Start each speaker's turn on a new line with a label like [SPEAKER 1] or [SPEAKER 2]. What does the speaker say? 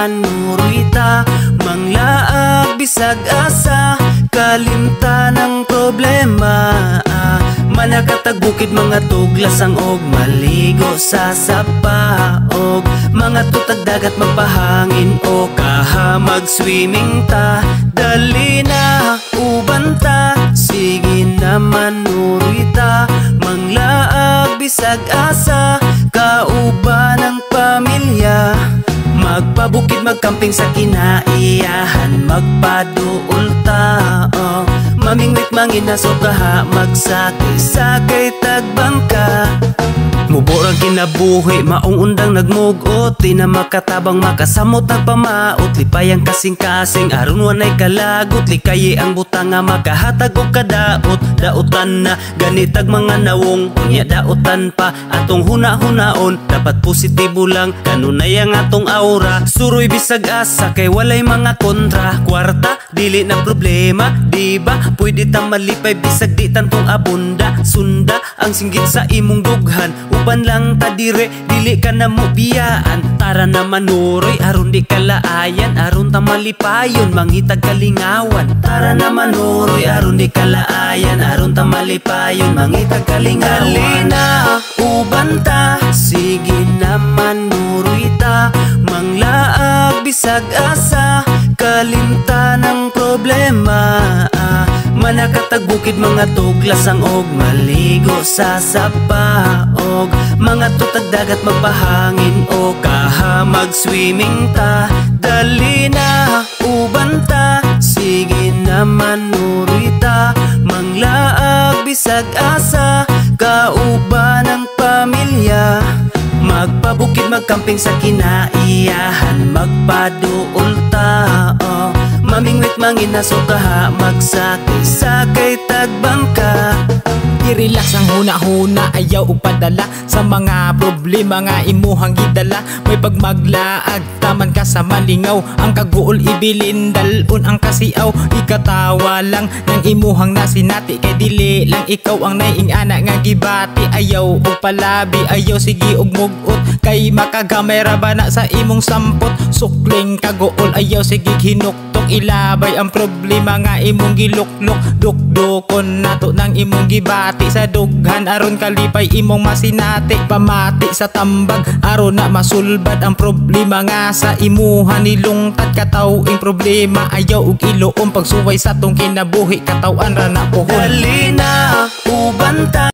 [SPEAKER 1] manurita, manglaag bisag asa, kalimtan ng problema. Manakatag bukid mga tuglasang og maligo sa sapa, og mga tutag dagat magpahangin o kaha mag-swimming ta. Dali na uban ta, sige na manurita, manglaag bisag asa, kauban ng pamilya. Magpabukid magkamping sa kinaiyahan, magpaduol ta, mamingwit manginaso kaha, magsakay-sakay tagbangka. Muborang kinabuhi, maong undang nagmugot, di na makatabang makasamot nagpamaot. Lipayang kasing-kasing, aron wanay kalagot, likayi ang butang nga makahatag og kadaot. Daotan na ganitag mga nawong, unya daotan pa atong huna-hunaon. Dapat positibo lang, kanunay ang atong aura. Suroy bisag asa, kay walay mga kontra. Kwarta, dili na problema, diba? Pwede ta malipay bisag di tantong abunda. Sunda ang singgit sa imong dughan, uban lang ta dire, dili ka na mo biyaan. Tara na manuroy, aron di kalaayan, aron ta malipayon, mangitag kalingawan. Tara na manuroy, aron di kalaayan, aron ta malipayon, mangitag kalingawan. Dali na uban ta, sige na manuroy ta, manglaag bisag asa, kalimtan ng problema. Manakatag bukid mga tuglasang og maligo sa sapa, og mga tutag dagat magpahangin o kaha mag-swimming ta. Dali na uban ta, sige na manuroy ta, manglaag bisag asa, kauban ng pamilya. Magpabukid magkamping sa kinaiyahan, magpaduol ta, mamingwit manginaso kaha, magsakay-sakay tagbangka.
[SPEAKER 2] I-relax ang huna-huna, ayaw upadala sa mga problema nga imuhang gidala. May pagmaglaag, taman ka sa malingaw, ang kaguol ibilin, dalon ang kasiaw. Ikatawa lang ng imuhang nasinati, kay dili lang ikaw ang naiing anak nga gibati. Ayaw og palabi, ayaw sige og mugot, kay makagamay ra ba na sa imong sampot. Sukling kaguol, ayaw sige hinuktok, ilabay ang problema nga imong giluklok. Dukdukon nato ng imong gibati sa dughan, aron kalipay imong masinati. Pamati sa tambag, aron na masulbad ang problema nga sa imuhan. Nilungtad katawing problema, ayaw og iluom, pagsuway sa tong kinabuhi, katawan ra na pohon.
[SPEAKER 1] Dali na uban ta,